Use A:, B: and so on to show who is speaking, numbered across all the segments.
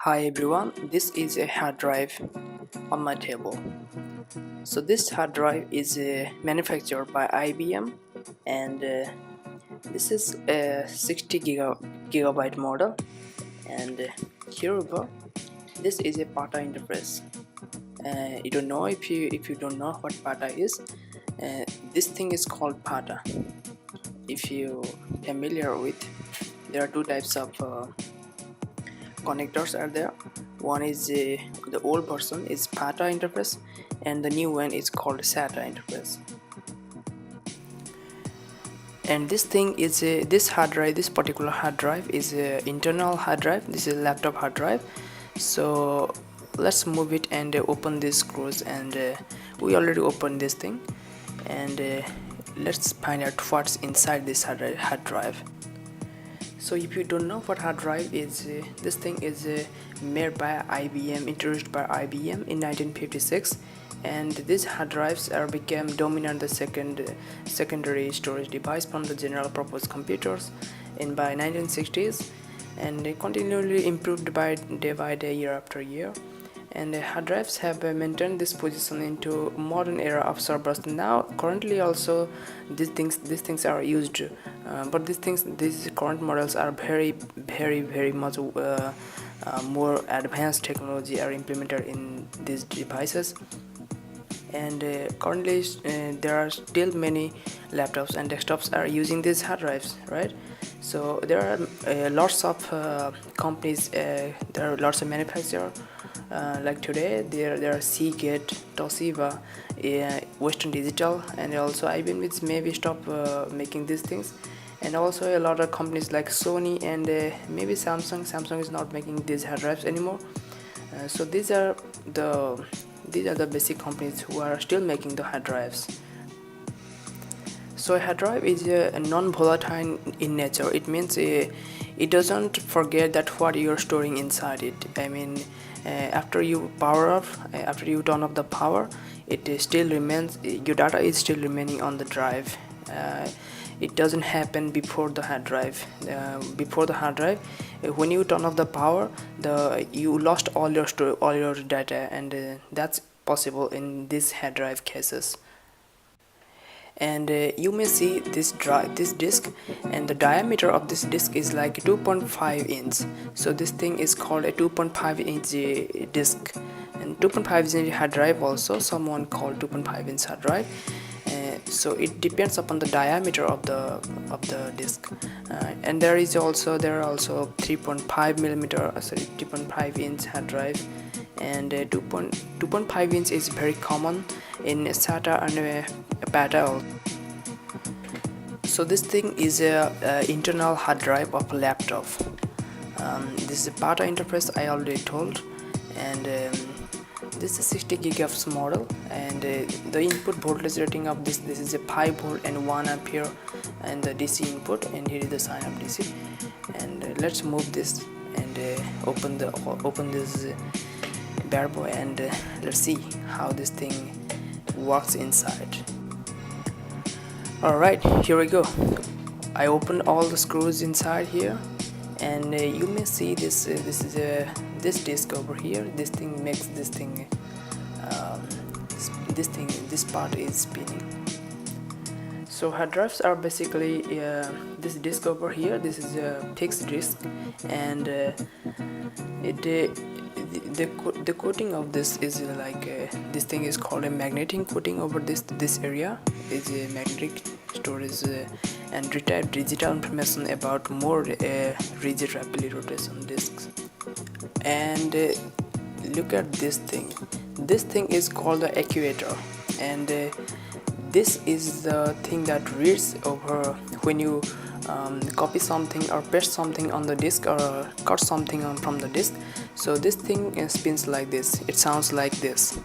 A: Hi everyone, this is a hard drive on my table. So this hard drive is manufactured by IBM, and this is a 60 gigabyte model. And here we go. This is a PATA interface. You don't know if you don't know what PATA is. This thing is called PATA. If you familiar with, there are two types of connectors are there. One is the old version is PATA interface, and the new one is called SATA interface. And this thing is this hard drive, this particular hard drive is a internal hard drive. This is a laptop hard drive. So let's move it and open these screws, and we already opened this thing, and let's find out what's inside this hard drive. So if you don't know what hard drive is, this thing is made by IBM, introduced by IBM in 1956, and these hard drives are became dominant the secondary storage device from the general purpose computers in by 1960s, and they continually improved by day year after year. And hard drives have maintained this position into modern era of servers. Now currently also these things are used, but these current models are very much more advanced technology are implemented in these devices. And currently there are still many laptops and desktops are using these hard drives, right? So there are lots of companies, there are lots of manufacturers. Like today there are Seagate, Toshiba, Western Digital, and also IBM which maybe stop making these things, and also a lot of companies like Sony and maybe Samsung is not making these hard drives anymore. So these are the basic companies who are still making the hard drives. So a hard drive is a non-volatile in nature. It means it doesn't forget that what you're storing inside it. I mean, after you power off, after you turn off the power, it still remains, your data is still remaining on the drive. It doesn't happen before the hard drive. When you turn off the power, you lost all your data, and that's possible in these hard drive cases. And you may see this disk, and the diameter of this disk is like 2.5 inch. So this thing is called a 2.5 inch disk, and 2.5 inch hard drive also someone called 2.5 inch hard drive. So it depends upon the diameter of the disk, and there are also 3.5 millimeter, 3.5 inch hard drive, and 2.5 inch is very common in SATA and PATA. So this thing is a internal hard drive of a laptop. This is a PATA interface I already told, and this is 60 gigahertz model, and the input voltage rating of this is a 5 volt and 1 ampere, and the DC input, and here is the sign of DC. And let's move this and open this bad boy, and let's see how this thing works inside. Alright, here we go. I opened all the screws inside here, and you may see this this disk over here. This thing makes this part is spinning. So hard drives are basically this disk over here. This is a fixed disk, and the coating of this is like this thing is called a magnetic coating over this area. Is a magnetic storage and retrieve digital information about more rigid rapidly rotation disks. And look at this thing. This thing is called the actuator, and this is the thing that reads over when you copy something or paste something on the disk, or cut something from the disk. So this thing spins like this. It sounds like this.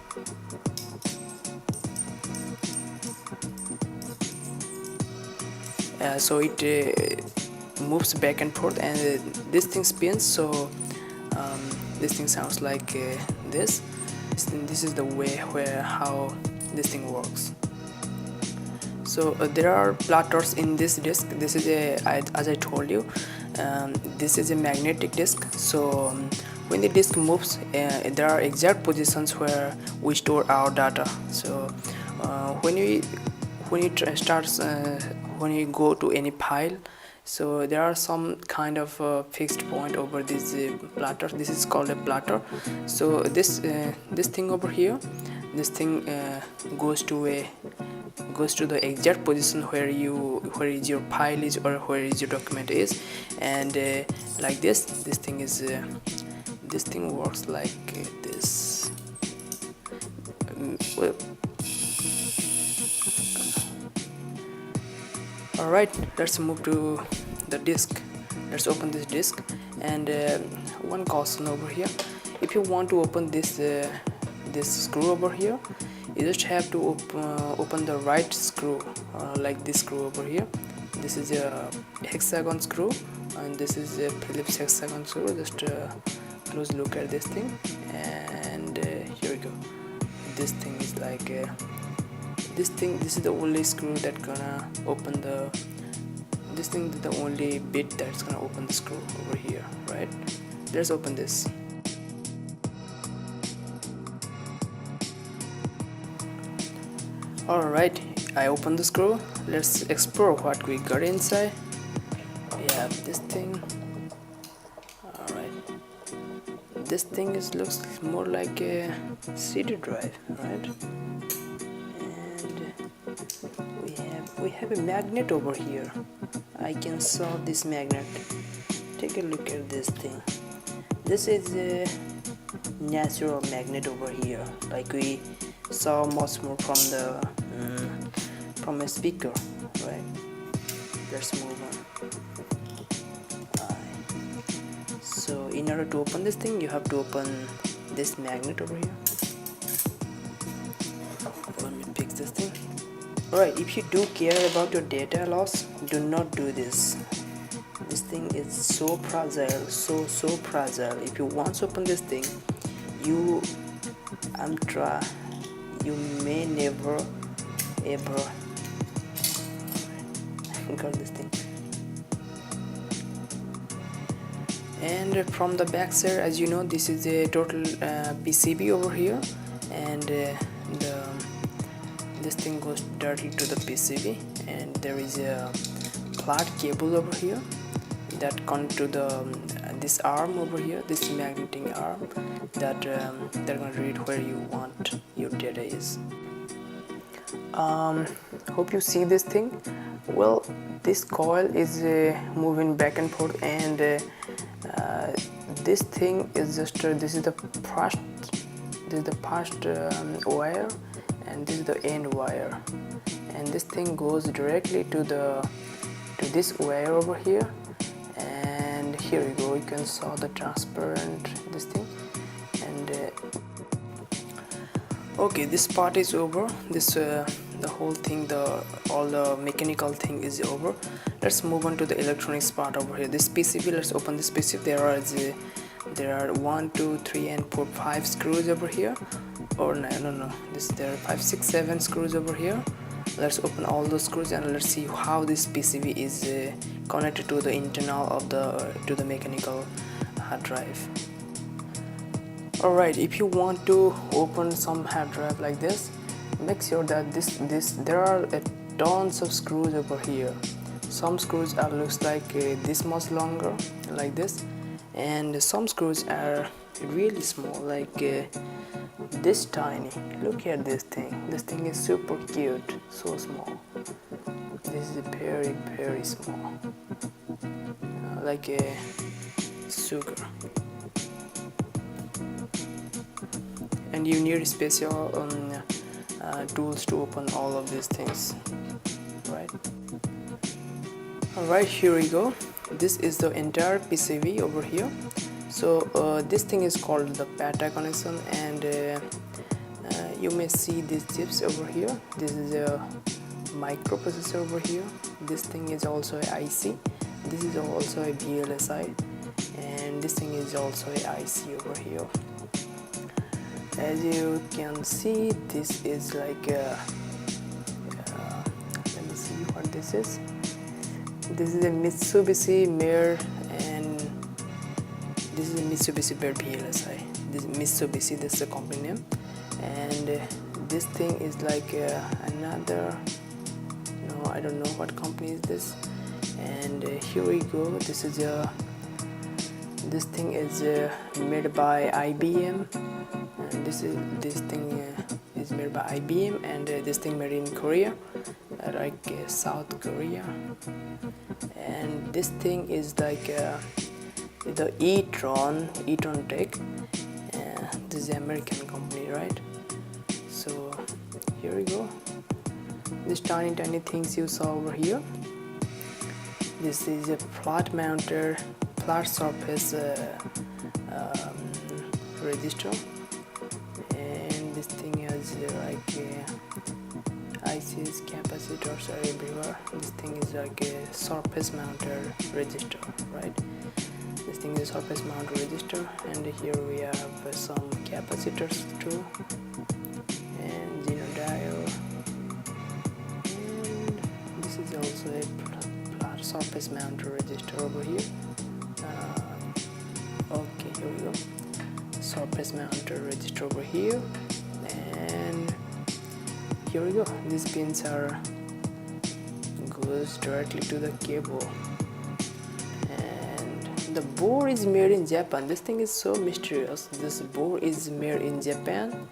A: So it moves back and forth, and this thing spins. So this thing sounds like this. This is the way how this thing works. So there are platters in this disk. This is as I told you, this is a magnetic disk. So when the disk moves, there are exact positions where we store our data. So when you when you go to any file, so there are some kind of fixed point over this platter. This is called a platter. So this thing over here, this thing goes to the exact position where is your file is, or where is your document is. And like this thing is this thing works like this. Well, alright, let's move to the disk. Let's open this disk. And one caution over here: if you want to open this screw over here, you just have to open the right screw, like this screw over here. This is a hexagon screw, and this is a Phillips hexagon screw. Just close look at this thing, and here we go. This thing is like this is the only screw that gonna open the the only bit that's gonna open the screw over here, right? Let's open this. Alright, I opened the screw. Let's explore what we got inside. We have this thing. Alright, this thing looks more like a CD drive, right? And we have a magnet over here. I can saw this magnet. Take a look at this thing. This is a natural magnet over here, like we saw much more from a speaker, right? Let's move on. So in order to open this thing, you have to open this magnet over here. Let me fix this thing. Alright, if you do care about your data loss, do not do this. This thing is so fragile, so fragile. If you want to open this thing, you may never ever got this thing. And from the back side, as you know, this is a total PCB over here, and this thing goes directly to the PCB, and there is a flat cable over here that connects to the this arm over here, this magnetic arm that they're gonna read where you want your data is. Hope you see this thing. Well, this coil is moving back and forth, and this thing is just this is the first wire, and this is the end wire, and this thing goes directly to this wire over here. And here you go, you can saw the transparent this thing. And okay, this part is over. This the whole thing, all the mechanical thing is over. Let's move on to the electronics part over here. This PCB, let's open this PCB. There are 1 2 3 and 4 5 screws over here, or no, there are 5 6 7 screws over here. Let's open all those screws and let's see how this PCB is connected to the internal of the mechanical hard drive. Alright, if you want to open some hard drive like this, make sure that there are tons of screws over here. Some screws looks like this much longer, like this, and some screws are really small, like this tiny. Look at this thing. This thing is super cute, so small. This is very small, like a sugar. And you need special tools to open all of these things, right? Alright, here we go. This is the entire PCB over here. So this thing is called the platter connection, and you may see these chips over here. This is a microprocessor over here. This thing is also a IC. This is also a VLSI, and this thing is also a IC over here. As you can see, this is like let me see what this is. This is a Mitsubishi Mirror, and this is a Mitsubishi Bear PLSI. This is Mitsubishi, this is the company name. And this thing is like another, no, I don't know what company is this. And here we go. This is this thing is made by IBM, and this thing is made by IBM, and this thing made in Korea, like South Korea. And this thing is like the e-tron Tech. This is the American company, right? So here we go. These tiny things you saw over here. This is a flat surface resistor, and this thing has like ICs, capacitors are everywhere. This thing is like a surface mounted resistor, right? This thing is surface mounted resistor, and here we have some capacitors too, and diode, and this is also a surface mounted resistor over here. Okay, here we go. Surface mounted resistor over here, and here we go. These pins goes directly to the cable, and the board is made in Japan. This thing is so mysterious. This board is made in Japan,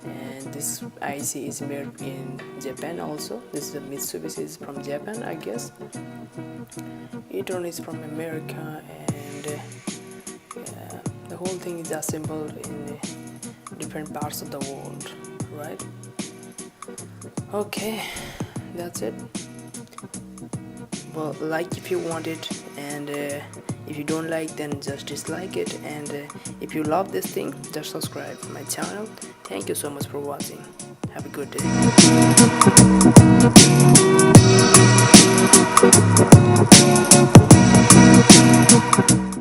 A: and this IC is made in Japan also. This is the Mitsubishi is from Japan, I guess. e-tron is from America, and the whole thing is assembled in different parts of the world, right? Okay, that's it. Well, like if you want it, and if you don't like, then just dislike it, and if you love this thing, just subscribe to my channel. Thank you so much for watching. Have a good day.